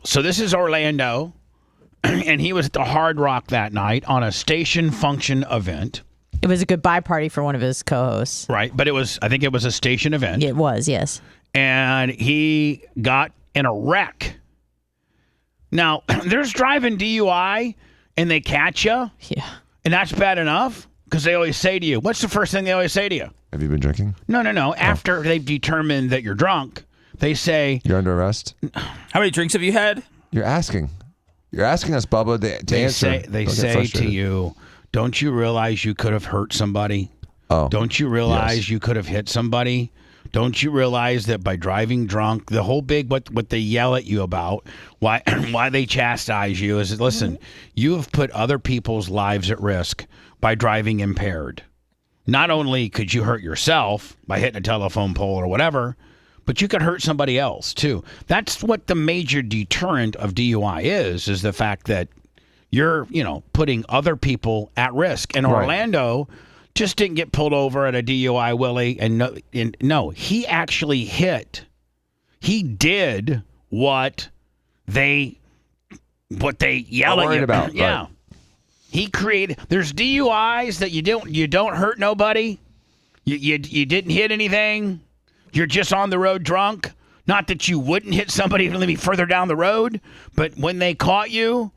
So this is Orlando, and he was at the Hard Rock that night on a station function event. It was a goodbye party for one of his co-hosts. Right, but I think it was a station event. It was, yes. And he got in a wreck. Now, there's driving DUI, and they catch you. Yeah. And that's bad enough, because they always say to you, what's the first thing they always say to you? Have you been drinking? No. After they've determined that you're drunk, they say... You're under arrest? How many drinks have you had? You're asking. You're asking us, Bubba, to answer. They say to you, don't you realize you could have hurt somebody? Oh. Don't you realize you could have hit somebody? Don't you realize that by driving drunk, the whole big what they yell at you about, why they chastise you is, listen, you have put other people's lives at risk by driving impaired. Not only could you hurt yourself by hitting a telephone pole or whatever, but you could hurt somebody else too. That's what the major deterrent of DUI is the fact that you're, putting other people at risk. And Orlando just didn't get pulled over at a DUI, Willie. And no, he actually he did what they yell at you about. Yeah. Right. He created. There's DUIs that you don't hurt nobody. You didn't hit anything. You're just on the road drunk. Not that you wouldn't hit somebody even maybe further down the road, but when they caught you,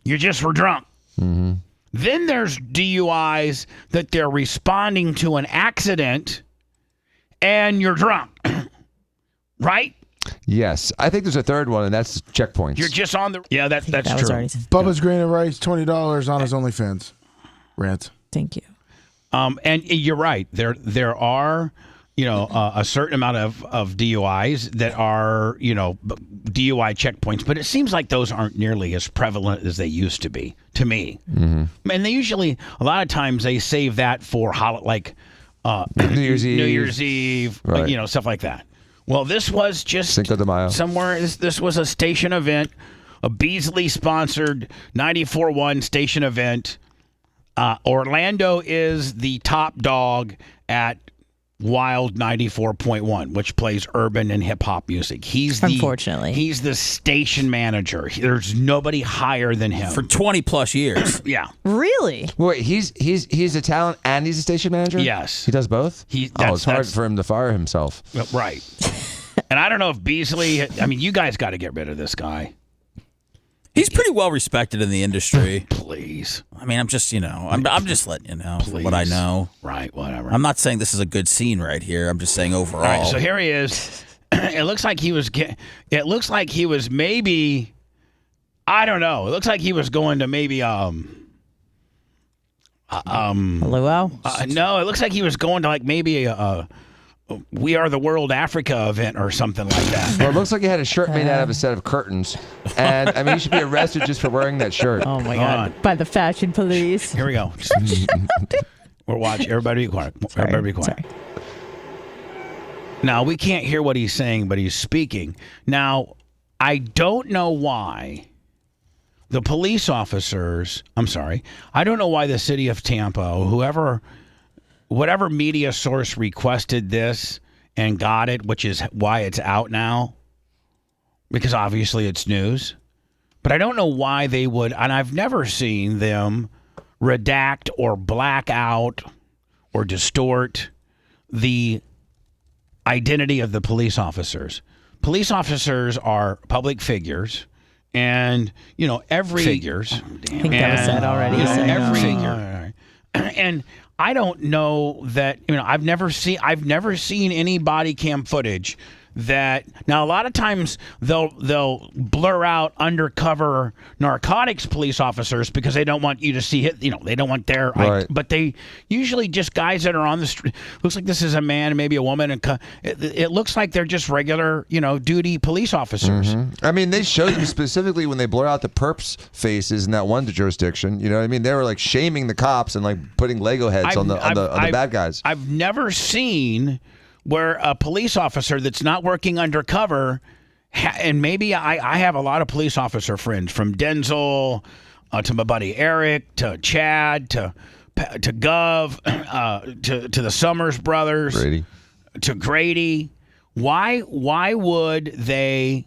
you just were drunk. Mm-hmm. Then there's DUIs that they're responding to an accident, and you're drunk, right? Yes. I think there's a third one, and that's checkpoints. You're just on the... Yeah, that's that true. Bubba's Green and Rice, $20 on his OnlyFans. Rant. Thank you. And you're right. There are, a certain amount of DUIs that are, DUI checkpoints, but it seems like those aren't nearly as prevalent as they used to be, to me. Mm-hmm. And they usually, a lot of times, they save that for New Year's Eve, right. Stuff like that. Well, this was just Cinco de Mayo. Somewhere. This was a station event, a Beasley-sponsored 94.1 station event. Orlando is the top dog at Wild 94.1, which plays urban and hip-hop music. Unfortunately. He's the station manager. There's nobody higher than him. For 20-plus years. Yeah. Really? Wait, he's a talent and he's a station manager? Yes. He does both? It's hard for him to fire himself. Right. And I don't know if Beasley... you guys got to get rid of this guy. He's pretty well respected in the industry. Please. I'm just, I'm just letting you know what I know. Right, whatever. I'm not saying this is a good scene right here. I'm just saying overall. All right, so here he is. It looks like he was maybe, I don't know. It looks like he was going to maybe Luau? No, it looks like he was going to maybe a We Are the World Africa event or something like that. Well, it looks like he had a shirt made out of a set of curtains. And, he should be arrested just for wearing that shirt. Oh, my God. By the fashion police. Here we go. We're watching. Everybody be quiet. Everybody be quiet. Sorry. Now, we can't hear what he's saying, but he's speaking. Now, I don't know why the police officers, I don't know why the city of Tampa, whatever media source requested this and got it, which is why it's out now, because obviously it's news. But I don't know why they would, and I've never seen them redact or black out or distort the identity of the police officers. Police officers are public figures, and every figures. I think that was said already. Every figure, and I don't know that. I've never seen any body cam footage that. Now, a lot of times they'll blur out undercover narcotics police officers because they don't want you to see it. They don't want their. Right. But they usually just guys that are on the street. Looks like this is a man, maybe a woman, and it looks like they're just regular, duty police officers. Mm-hmm. They showed you specifically when they blur out the perps faces in that one jurisdiction. They were shaming the cops and putting Lego heads on the bad guys. I've never seen where a police officer that's not working undercover, and maybe I have a lot of police officer friends, from Denzel to my buddy Eric to Chad to Gov to the Summers brothers, Grady. To Grady. Why would the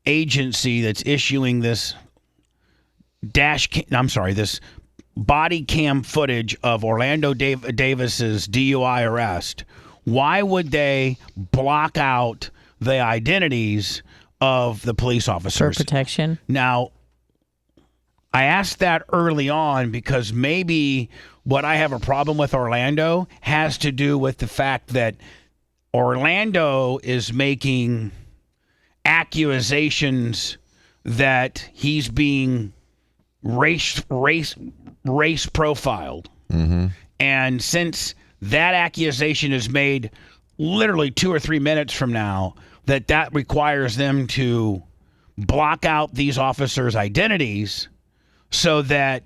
agency that's issuing this this body cam footage of Orlando Davis's DUI arrest, why would they block out the identities of the police officers? For protection. Now, I asked that early on because maybe what I have a problem with Orlando has to do with the fact that Orlando is making accusations that he's being race profiled. Mm-hmm. And since that accusation is made literally 2 or 3 minutes from now, that requires them to block out these officers' identities so that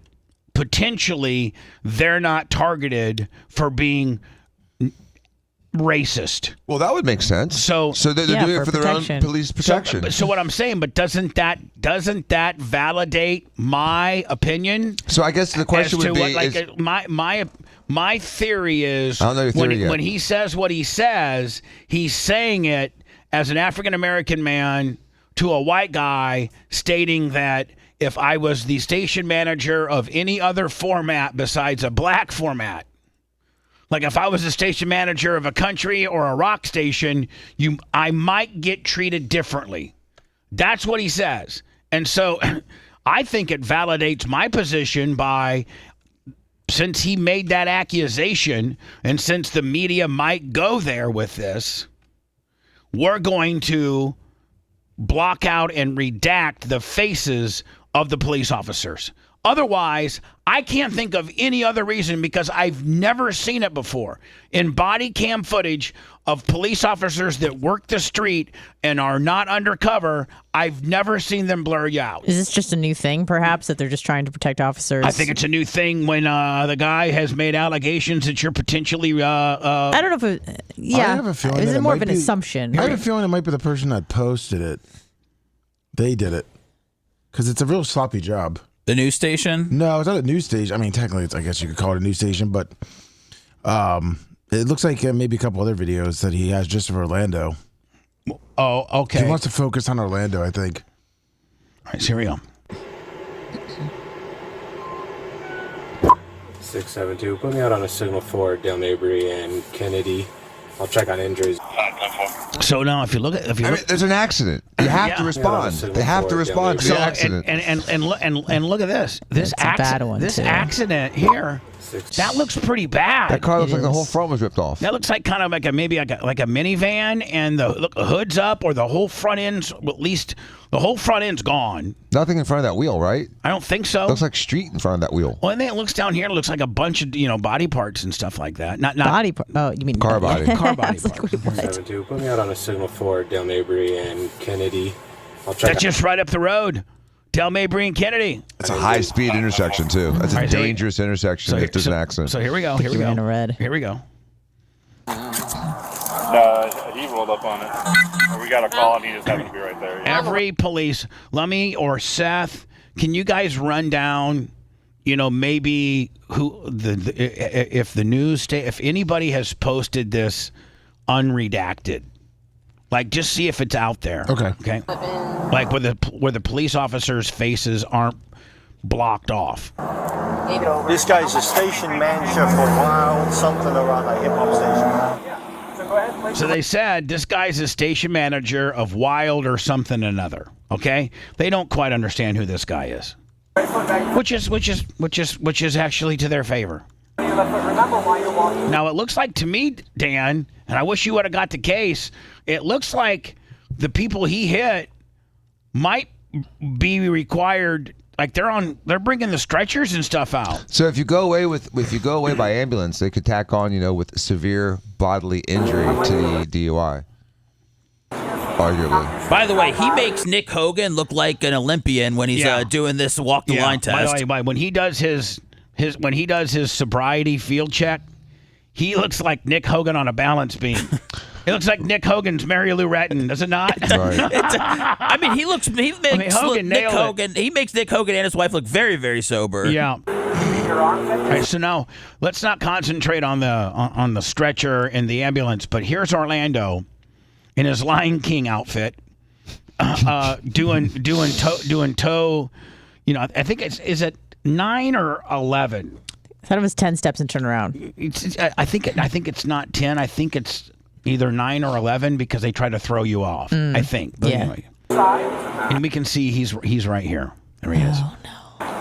potentially they're not targeted for being racist. Well, that would make sense. So they're doing it for their own police protection. So what I'm saying, but doesn't that validate my opinion? So I guess the question would be, my theory is I don't know your theory yet. When he says what he says, he's saying it as an African American man to a white guy, stating that if I was the station manager of any other format besides a black format, like if I was a station manager of a country or a rock station, I might get treated differently. That's what he says. And so I think it validates my position since he made that accusation and since the media might go there with this, we're going to block out and redact the faces of the police officers. Otherwise, I can't think of any other reason because I've never seen it before. In body cam footage of police officers that work the street and are not undercover, I've never seen them blur you out. Is this just a new thing, perhaps, that they're just trying to protect officers? I think it's a new thing when the guy has made allegations that you're potentially... I don't know if I have a feeling is that it more might of an be- assumption? I have a feeling it might be the person that posted it. They did it. Because it's a real sloppy job. The news station? No, it's not a news station. I mean, technically, I guess you could call it a news station, but it looks like maybe a couple other videos that he has just of Orlando. Oh, okay. He wants to focus on Orlando, I think. All right, so here we go. 672. Put me out on a signal for Dale Mabry and Kennedy. I'll check on injuries. So now, if you look at, there's an accident. You have to respond. They have to respond to the accident. And look at this. This It's a bad one, This too. accident here. That looks pretty bad. That car looks It like the whole is. front was ripped off. That looks like kind of like maybe like a minivan, and the hood's up, or the whole front end's, at least the whole front end's gone. Nothing in front of that wheel, right? I don't think so. Looks like street in front of that wheel. Well, and then it looks down here. It looks like a bunch of body parts and stuff like that. Not Body part. Oh, you mean Car body. car body It's like, parts. wait, what? 672. Put me out on a signal for Dale Mabry and Kennedy. I'll check. That's just right up the road. Del Mabry and Kennedy. It's a high-speed intersection, too. That's a Right, so we- dangerous intersection if there's an accident. So here we go. Here we You're go. in a red. Here we go. He rolled up on it. We got a call and he just happened to be right there. Every police, Lummy or Seth, can you guys run down, maybe if the news, if anybody has posted this unredacted, like just see if it's out there. Okay. Like where the police officers' faces aren't blocked off. This guy's a station manager for Wild something around a hip hop station. So they said this guy's a station manager of Wild or something another. Okay, they don't quite understand who this guy is, which is actually to their favor. Now it looks like to me, Dan, and I wish you would have got the case. It looks like the people he hit might be required. Like they're bringing the stretchers and stuff out. So if you go away by ambulance, they could tack on, with severe bodily injury to the DUI. Arguably. By the way, he makes Nick Hogan look like an Olympian when he's doing this walk the line test. By the way, when he does his sobriety field check, he looks like Nick Hogan on a balance beam. It looks like Nick Hogan's Mary Lou Retton, does it not? Right. I mean, he makes Hogan Nick nailed it. Hogan. He makes Nick Hogan and his wife look very, very sober. Yeah. All right, so now let's not concentrate on the stretcher and the ambulance, but here's Orlando in his Lion King outfit, doing tow. You know, I think is it 9 or 11? I thought it was 10 steps and turn around. I think it's not 10. I think it's either 9 or 11 because they try to throw you off. I think. But anyway. And we can see he's right here. There he is. Oh, no.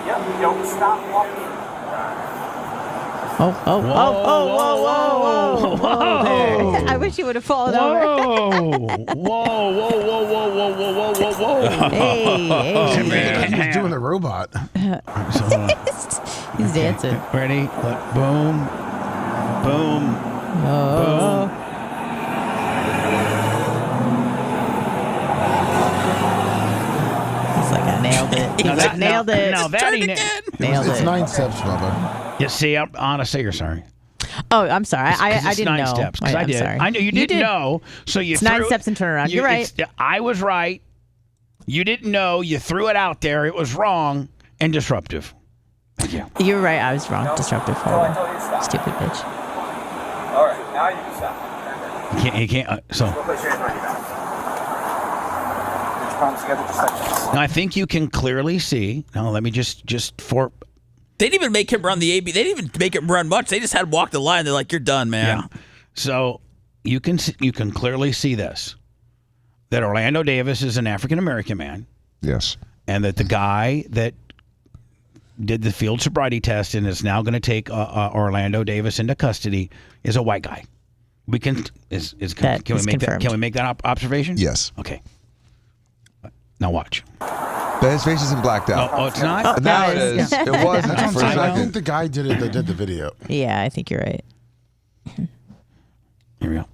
Yep, don't stop walking. Whoa, there. I wish you would have fallen over. Whoa. Hey. He's doing the robot. He's dancing. Ready? Boom. Boom. Oh. He's like, I nailed it. He's like, nailed it. Now that he Nailed It's it. 9 steps, Bubba. You see, I'm honest. Say you're sorry. Oh, I'm sorry. I didn't 9 know. steps. Because I I'm did. sorry. I know you didn't did. know. So you It's threw 9 steps and turn around. You're right. I was right. You didn't know. You threw it out there. It was wrong and disruptive. Thank you. You're right. I was wrong. Disruptive. Stupid bitch. All right, now you can stop. You can't. So. Put your hands behind your back. Put your palms together just like this. Now, I think you can clearly see. Now, let me just for. They didn't even make him run the AB. They didn't even make him run much. They just had him walk the line. They're like, "You're done, man." Yeah. So you can clearly see this. That Orlando Davis is an African American man, Yes. and that the guy that did the field sobriety test and is now going to take Orlando Davis into custody is a white guy. We can That can we is make confirmed. that? Can we make that observation? Yes. Okay. Now watch. But his face isn't blacked out. Oh, it's not. Now it That is. It wasn't That's for what a I'm saying. I second. think the guy did it that did the video. Yeah, I think you're right. Here we go.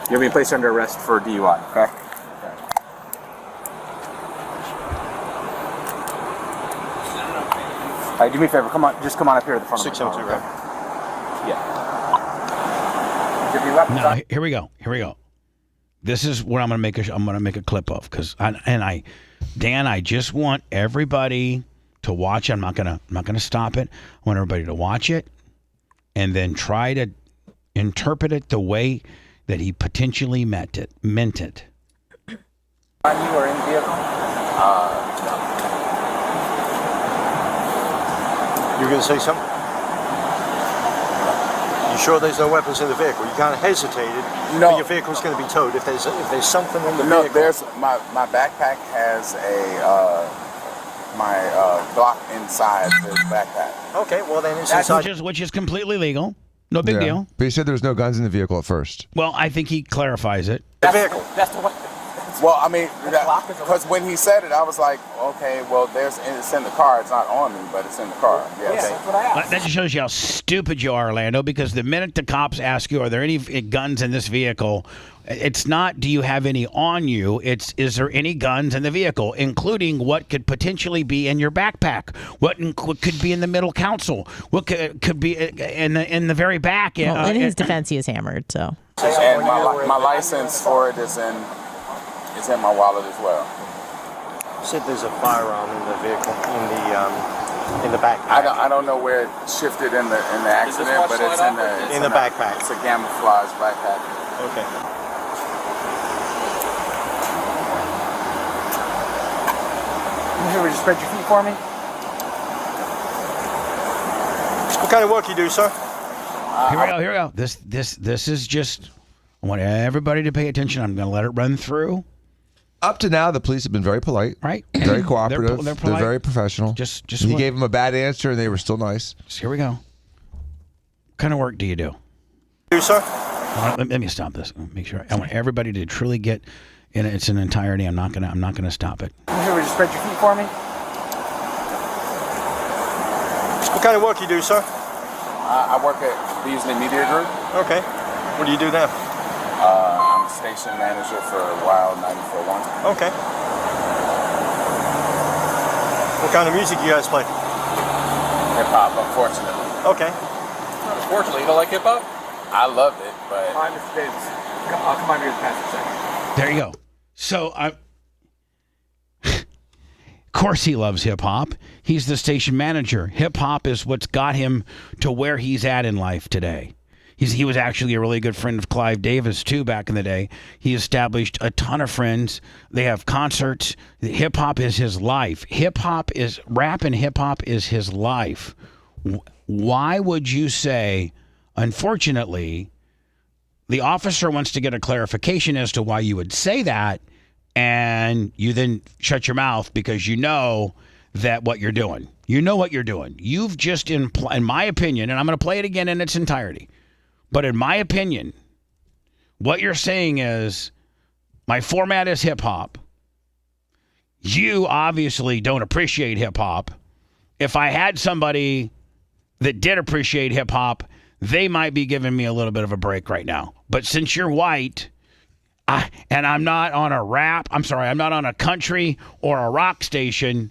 You'll be placed under arrest for DUI, okay? All right, do me a favor. Come on, just come on up here to the front. 602, right? Yeah. Give me weapons. Now here we go. Here we go. This is what I'm going to make a clip of because Dan, I just want everybody to watch it. I'm not gonna stop it. I want everybody to watch it and then try to interpret it the way that he potentially meant it. You are in the vehicle? You were going to say something? You sure there's no weapons in the vehicle? You kind of hesitated. No. But your vehicle's going to be towed. If there's something in the No, vehicle. there's my backpack has my Glock inside the backpack. Okay, well then it's inside. Which is completely legal. No big deal. But he said there was no guns in the vehicle at first. Well, I think he clarifies it. The vehicle. That's the one. Well, I mean, because when he said it, I was like, okay, well, it's in the car. It's not on me, but it's in the car. Yes. That's what I asked. That just shows you how stupid you are, Orlando, because the minute the cops ask you, are there any guns in this vehicle, it's not, do you have any on you? It's, is there any guns in the vehicle, including what could potentially be in your backpack? What could be in the middle console? What could be in the very back? Well, in his defense, he is hammered, so. And my license for it is in my wallet as well. Said there's a firearm in the vehicle, in the backpack. I don't know where it shifted in the accident, but it's In the backpack. It's a camouflage backpack. Okay. Would you spread your feet for me? What kind of work you do, sir? Here we go. This is just, I want everybody to pay attention. I'm going to let it run through. Up to now, the police have been very polite, Right. very cooperative. They're They're polite. very professional. Just he what- gave him a bad answer, and they were still nice. So here we go. What kind of work do you do? Do, sir? Let me stop this. Make sure. I want everybody to truly get in its entirety. I'm not gonna stop it. Would you spread your feet for me? What kind of work you do, sir? I work at Beasley Media Group. Okay. What do you do now? I'm a station manager for Wild 94.1. Okay. What kind of music you guys play? Hip hop, unfortunately. Okay. Unfortunately, you don't like hip hop? I love it, but Hi, Mr. Davis. I'll come over here to pass a second. There you go. So course he loves hip hop. He's the station manager. Hip hop is what's got him to where he's at in life today. He was actually a really good friend of Clive Davis, too, back in the day. He established a ton of friends. They have concerts. Hip hop is his life. Rap and hip hop is his life. Why would you say, unfortunately, the officer wants to get a clarification as to why you would say that, and you then shut your mouth because you know that what you're doing. You know what you're doing. You've just, in my opinion, and I'm going to play it again in its entirety, but in my opinion, what you're saying is, my format is hip-hop. You obviously don't appreciate hip-hop. If I had somebody that did appreciate hip-hop, they might be giving me a little bit of a break right now. But since you're white, and I'm not on I'm not on a country or a rock station,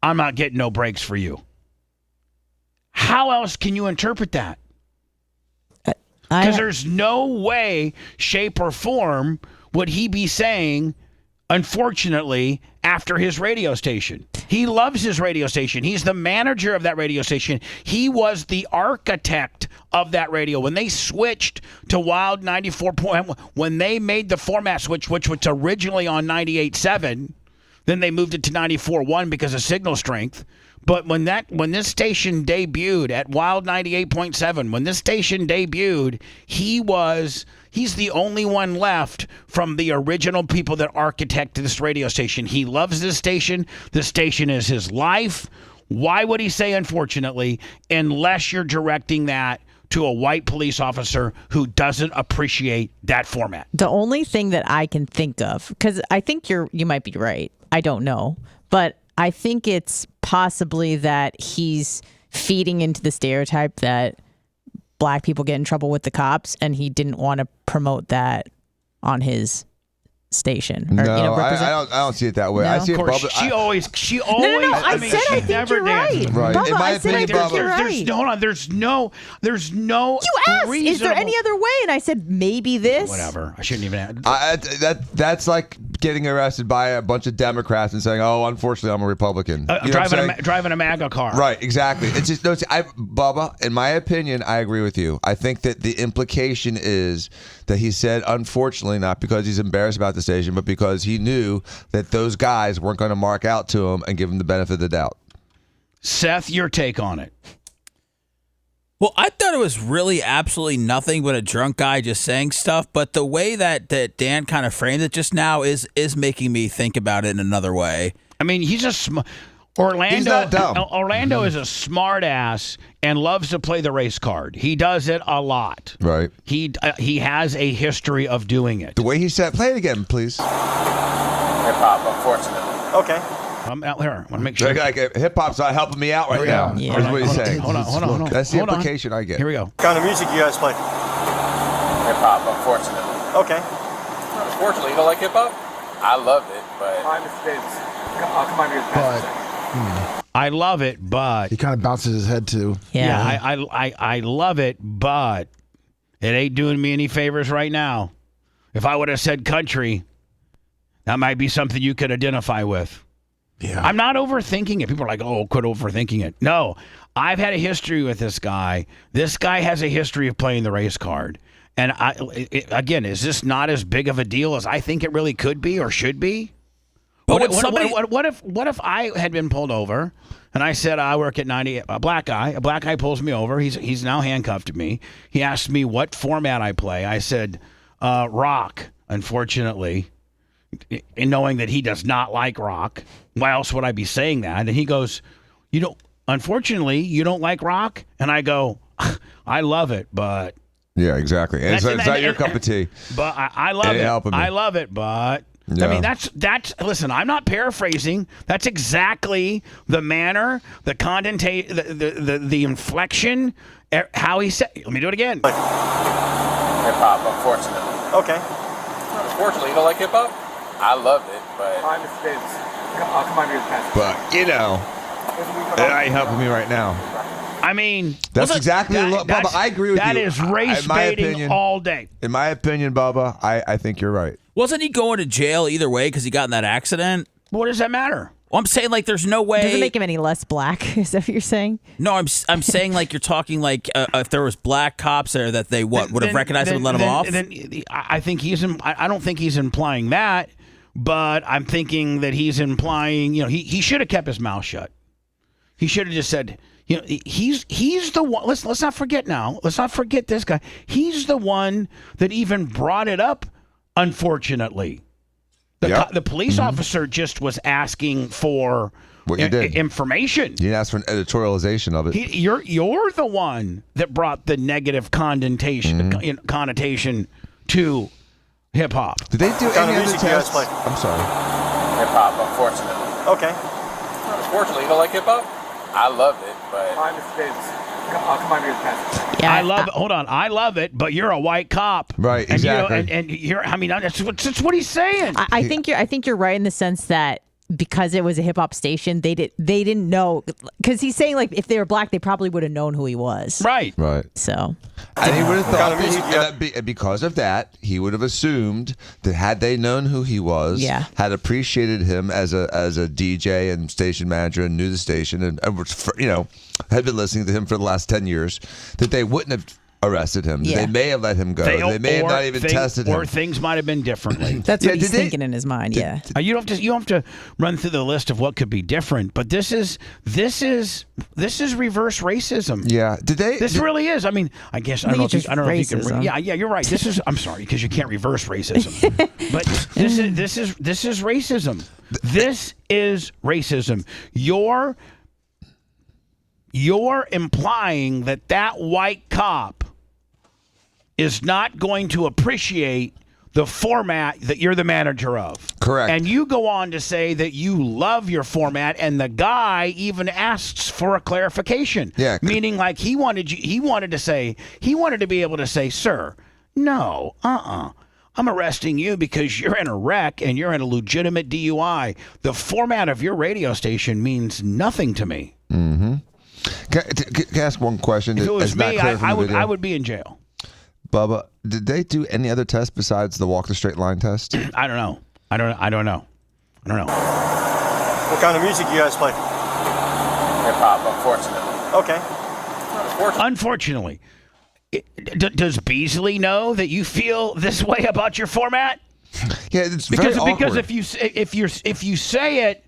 I'm not getting no breaks for you. How else can you interpret that? Because there's no way, shape, or form would he be saying, unfortunately, after his radio station. He loves his radio station. He's the manager of that radio station. He was the architect of that radio. When they switched to Wild 94 when they made the format switch, which was originally on 98.7, then they moved it to 94.1 because of signal strength. But when this station debuted at Wild 98.7, when this station debuted, he's the only one left from the original people that architected this radio station. He loves this station. This station is his life. Why would he say unfortunately, unless you're directing that to a white police officer who doesn't appreciate that format? The only thing that I can think of, because I think you might be right. I don't know. But I think it's possibly that he's feeding into the stereotype that black people get in trouble with the cops, and he didn't want to promote that on his station. Or, no, I don't see it that way. No? I see it. Of course, Bubba, she always. No. I said I think you're right. Right. Bubba, In my I said I opinion, think you're right. Hold on. There's no. You asked, is there any other way? And I said maybe this. Whatever. I shouldn't even. That's like getting arrested by a bunch of Democrats and saying, "Oh, unfortunately, I'm a Republican." Driving a MAGA car. Right. Exactly. It's just Bubba. In my opinion, I agree with you. I think that the implication is that he said, unfortunately, not because he's embarrassed about the station, but because he knew that those guys weren't going to mark out to him and give him the benefit of the doubt. Seth, your take on it. Well, I thought it was really absolutely nothing but a drunk guy just saying stuff, but the way that Dan kind of framed it just now is making me think about it in another way. I mean, he's Orlando. He's not dumb. Orlando is a smart ass and loves to play the race card. He does it a lot. Right. He has a history of doing it. The way he said, play it again, please. Hip hop, unfortunately. Okay. I'm out here. I want to make sure. Hip hop's not helping me out right now. Yeah. Is what he's saying. Hold on. That's the Hold on. implication I get. Here we go. What kind of music you guys play? Hip hop, unfortunately. Okay. Unfortunately, you don't like hip hop? I love it, but I love it, but He kind of bounces his head too. Yeah. I love it, but it ain't doing me any favors right now. If I would have said country, that might be something you could identify with. Yeah. I'm not overthinking it. People are like, oh, quit overthinking it. No, I've had a history with this guy. This guy has a history of playing the race card. And again, is this not as big of a deal as I think it really could be or should be? But what if I had been pulled over and I said I work at 98? A black guy pulls me over. He's now handcuffed to me. He asked me what format I play. I said rock. Unfortunately, in knowing that he does not like rock, why else would I be saying that? And he goes, unfortunately, you don't like rock? And I go, I love it, but. Yeah, exactly. And it's not your cup of tea. But I love it. I love it, but. Yeah. I mean, that's. Listen, I'm not paraphrasing. That's exactly the manner, the the inflection, how he said. Let me do it again. hip hop, unfortunately. Okay. Unfortunately, you don't like hip hop? I love it, but it ain't helping me right now. I mean, that's exactly Bubba. I agree with that you. That is race baiting all day. In my opinion, Bubba, I think you're right. Wasn't he going to jail either way because he got in that accident? What does that matter? Well, I'm saying like there's no way. Doesn't make him any less black. Is that what you're saying? No, I'm saying like you're talking like if there was black cops there that they would have recognized him and let him off. Then I think I don't think he's implying that, but I'm thinking that he's implying. He should have kept his mouth shut. He should have just said. He's the one. Let's not forget now. Let's not forget this guy. He's the one that even brought it up. Unfortunately. The police officer just was asking for information. You asked for an editorialization of it. You're the one that brought the negative connotation to hip hop. Did they do any other tests? I'm sorry. Hip hop, unfortunately. Okay. Unfortunately, you don't like hip hop? I love it, but Come on, Yeah, I love it, but you're a white cop, right? Exactly. And you're. I mean, that's what he's saying. I think you're right in the sense that because it was a hip hop station, they didn't know, because he's saying like if they were black, they probably would have known who he was. Right. So. And he would have thought that because of that, he would have assumed that had they known who he was, had appreciated him as a DJ and station manager and knew the station and had been listening to him for the last 10 years, that they wouldn't have arrested him. Yeah. They may have let him go. They may have not even tested him. Or things might have been differently. That's what he's thinking in his mind. You don't have to run through the list of what could be different, but this is reverse racism. Yeah. This really is. I mean, I guess I don't know if you can. Yeah, you're right. This is. I'm sorry, because you can't reverse racism. But this is racism. This is racism. You're implying that white cop is not going to appreciate the format that you're the manager of. Correct. And you go on to say that you love your format, and the guy even asks for a clarification. Yeah. Meaning like he wanted to be able to say, sir, no, I'm arresting you because you're in a wreck and you're in a legitimate DUI. The format of your radio station means nothing to me. Mm-hmm. Can I ask one question? If it was me, I would be in jail. Bubba, did they do any other tests besides the walk the straight line test? I don't know. I don't know. What kind of music you guys play? hip hop, unfortunately. Okay. Unfortunately. Does Beasley know that you feel this way about your format? Yeah, it's very awkward. Because if you say it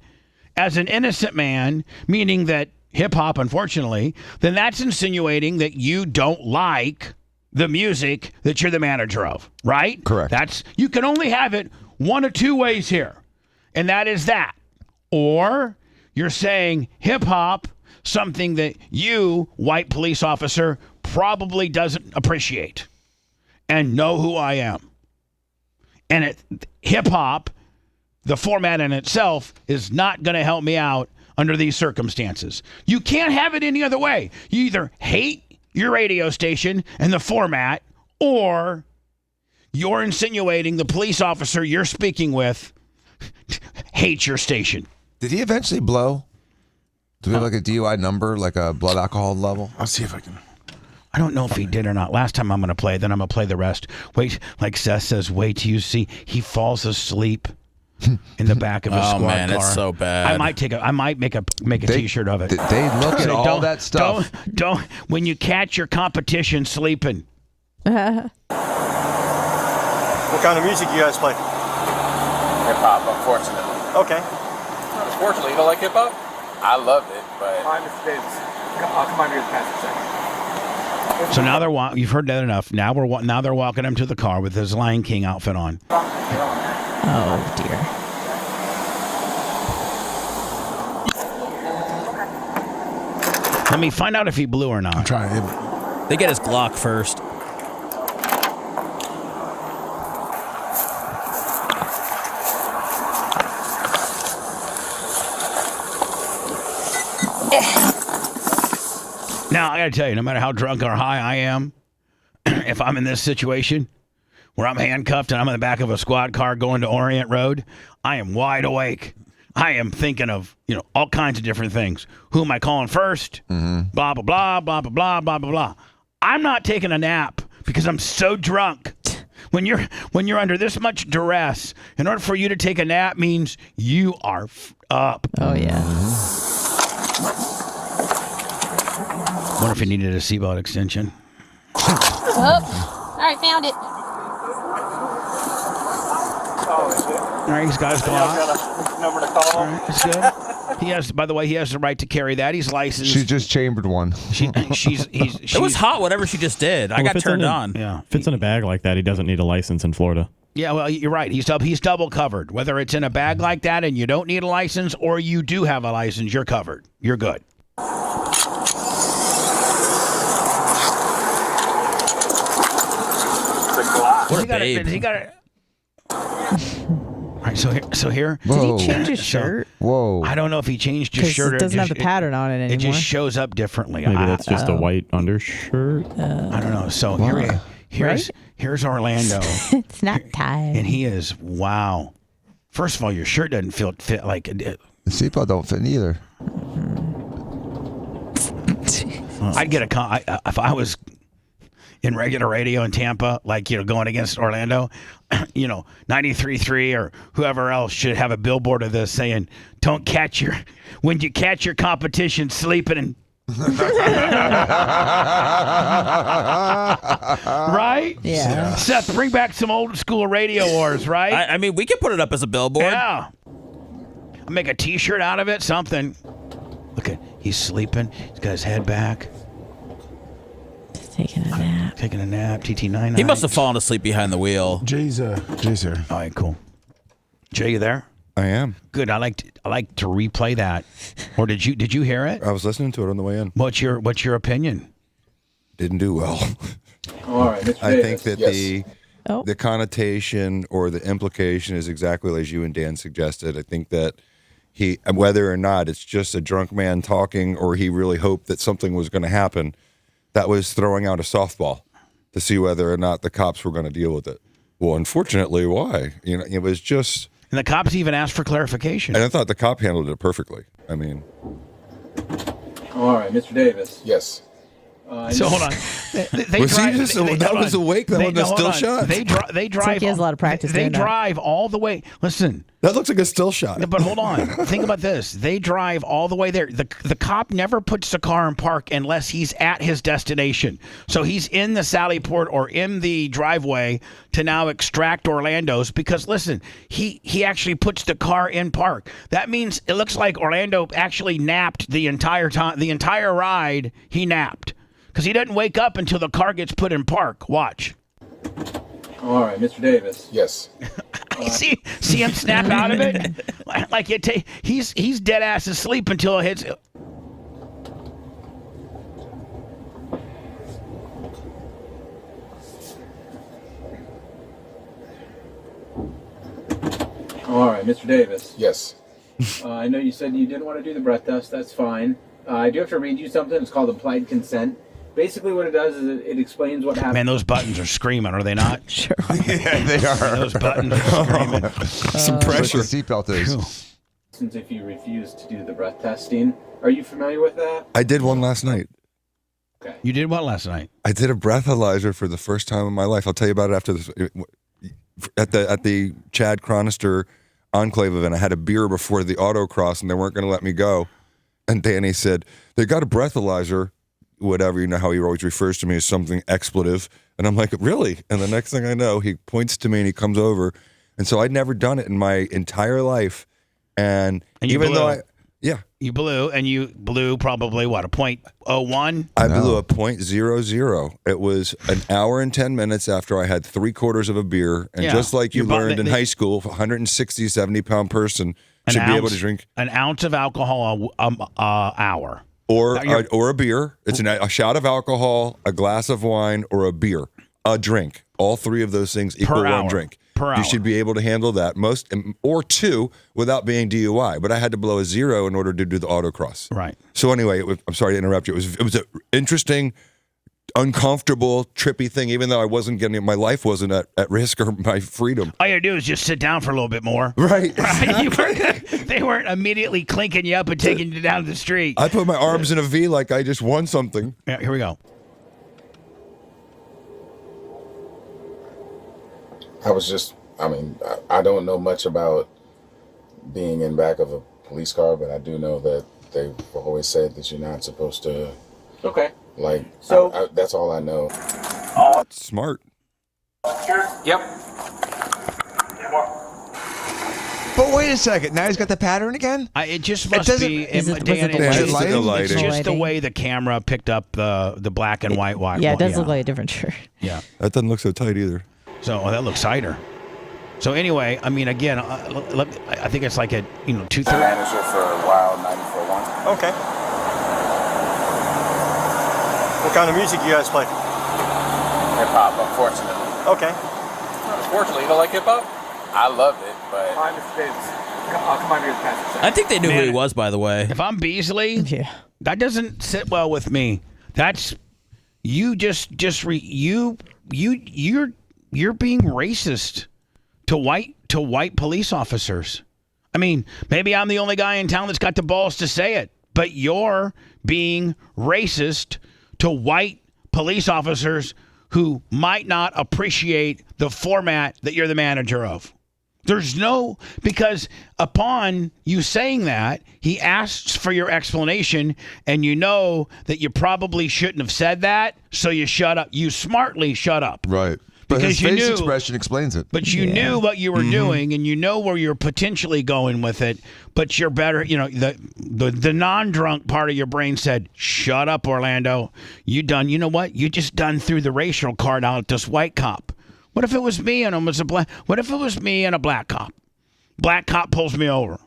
as an innocent man, meaning that hip hop, unfortunately, then that's insinuating that you don't like the music that you're the manager of, right? Correct. You can only have it one of two ways here, and that is that. Or you're saying hip hop, something that you, white police officer, probably doesn't appreciate and know who I am. And hip hop, the format in itself, is not going to help me out under these circumstances. You can't have it any other way. You either hate your radio station and the format, or you're insinuating the police officer you're speaking with hates your station. Did he eventually blow? Do we have like a DUI number, like a blood alcohol level? I'll see if I can. I don't know if he did or not. Last time I'm going to play, then I'm going to play the rest. Wait, like Seth says, wait till you see. He falls asleep in the back of his squad car. Oh man, it's so bad. I might make a T-shirt of it. They look at all that stuff. Don't when you catch your competition sleeping. What kind of music you guys play? Hip hop, unfortunately. Okay. Unfortunately, you don't like hip hop? I love it, but Come on here, Pastor. So now you've heard that enough. Now they're walking him to the car with his Lion King outfit on. Oh dear. Let me find out if he blew or not. I'm trying. They get his Glock first. Now, I got to tell you, no matter how drunk or high I am, if I'm in this situation where I'm handcuffed and I'm in the back of a squad car going to Orient Road, I am wide awake. I am thinking of, all kinds of different things. Who am I calling first? Mm-hmm. Blah, blah, blah, blah, blah, blah, blah, blah, blah. I'm not taking a nap because I'm so drunk When you're under this much duress, in order for you to take a nap means you are up. Oh yeah. Wonder if he needed a seatbelt extension. Oh, all right, found it. All right, he's got his Glock. Got a number to call. All right, that's good. He has, by the way, he has the right to carry that. He's licensed. She just chambered one. It was hot, whatever she just did. I got turned on. Yeah. If it's in a bag like that, he doesn't need a license in Florida. Yeah, well, you're right. He's double covered. Whether it's in a bag like that and you don't need a license, or you do have a license, you're covered. You're good. What a babe. He got it. All right, so here. Whoa. Did he change his shirt? Whoa. I don't know if he changed his 'Cause shirt. it doesn't have the pattern on it anymore. It just shows up differently. Maybe that's just a white undershirt. I don't know. So here's Orlando. It's not time. And he is, wow. First of all, your shirt doesn't fit like it. The seatbelt don't fit either. I'd get if I was in regular radio in Tampa, like, going against Orlando, 93.3 or whoever else should have a billboard of this saying, when you catch your competition sleeping and right? Yeah. Seth, bring back some old school radio wars, right? I mean, we can put it up as a billboard. Yeah. I'll make a T-shirt out of it, something. Look at, he's sleeping. He's got his head back. Taking a nap. TT9. He must have fallen asleep behind the wheel. Jay's here. All right, cool. Jay, you there? I am. Good. I like to replay that. Or did you hear it? I was listening to it on the way in. What's your opinion? Didn't do well. All right, Mr. I think Davis. that the connotation or the implication is exactly as you and Dan suggested. I think that whether or not it's just a drunk man talking or he really hoped that something was going to happen, that was throwing out a softball to see whether or not the cops were going to deal with it. Well, unfortunately, why? It was just... And the cops even asked for clarification. And I thought the cop handled it perfectly. I mean... All right, Mr. Davis. Yes. So hold on. That was awake. That was a still shot. They drive. It's like he has a lot of practice. They doing that. drive all the way. Listen. That looks like a still shot. But hold on. Think about this. They drive all the way there. The cop never puts the car in park unless he's at his destination. So he's in the Sally Port or in the driveway to now extract Orlando's, because listen, he actually puts the car in park. That means it looks like Orlando actually napped the entire time. The entire ride he napped. Because he doesn't wake up until the car gets put in park. Watch. All right, Mr. Davis. Yes. See him snap out of it? Like he's dead ass asleep until it hits. All right, Mr. Davis. Yes. I know you said you didn't want to do the breath test. That's fine. I do have to read you something. It's called implied consent. Basically, what it does is it explains what happened. Man, those buttons are screaming, are they not? Sure. Yeah, they are. Man, those buttons are screaming. Some pressure. The seatbelt is. Since if you refuse to do the breath testing, are you familiar with that? I did one last night. Okay. You did what last night? I did a breathalyzer for the first time in my life. I'll tell you about it after this. At the Chad Chronister Enclave event, I had a beer before the autocross, and they weren't going to let me go. And Danny said, they got a breathalyzer, whatever, you know how he always refers to me as something expletive. And I'm like, really? And the next thing I know, he points to me and he comes over. And so I'd never done it in my entire life. And even though you blew probably what, a .01? I blew a .00. It was an hour and 10 minutes after I had 3/4 of a beer. And just like you learned in high school, a 160, 70-pound person should be able to drink an ounce of alcohol hour. Or a beer. It's a shot of alcohol, a glass of wine, or a beer. A drink. All three of those things equal one drink. You should be able to handle that or two without being DUI. But I had to blow a 0 in order to do the autocross. Right. So anyway, I'm sorry to interrupt you. It was an interesting, uncomfortable, trippy thing. Even though I wasn't getting my life wasn't at risk or my freedom. All you do is just sit down for a little bit more. Right. They weren't immediately clinking you up and taking you down the street. I put my arms in a V like I just won something. Yeah, here we go. I don't know much about being in back of a police car, but I do know that they've always said that you're not supposed to. Okay. Like, So that's all I know. Smart. Yep. But wait a second. Now he's got the pattern again? It just must be. Dan, it's just the way the camera picked up the black and white. Yeah, it does look like a different shirt. Yeah. That doesn't look so tight either. So that looks tighter. So anyway, I mean, again, I think it's like at 2:30. Manager for Wild 94.1. Okay. What kind of music do you guys play? Hip hop, unfortunately. Okay. Unfortunately, you don't like hip hop? I love it, but I'll come on here with Pastor. I think they knew who he was, by the way. If I'm Beasley, that doesn't sit well with me. That's you're being racist to white police officers. I mean, maybe I'm the only guy in town that's got the balls to say it, but you're being racist to white police officers who might not appreciate the format that you're the manager of. Because upon you saying that, he asks for your explanation, and you know that you probably shouldn't have said that, so you shut up. You smartly shut up. Right. But Because his you face knew- expression explains it. But you knew what you were doing, and you know where you're potentially going with it. But you're better. The non-drunk part of your brain said, "Shut up, Orlando. You done. You know what? You just done threw the racial card out at this white cop. What if it was me and it was a black? What if it was me and a black cop? Black cop pulls me over.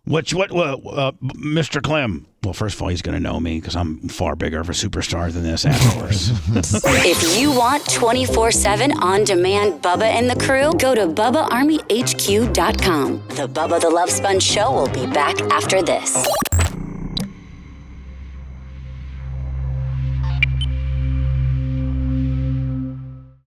Mr. Clem? Well, first of all, he's going to know me because I'm far bigger of a superstar than this afterwards. If you want 24/7 on-demand Bubba and the crew, go to BubbaArmyHQ.com. The Bubba the Love Sponge Show will be back after this.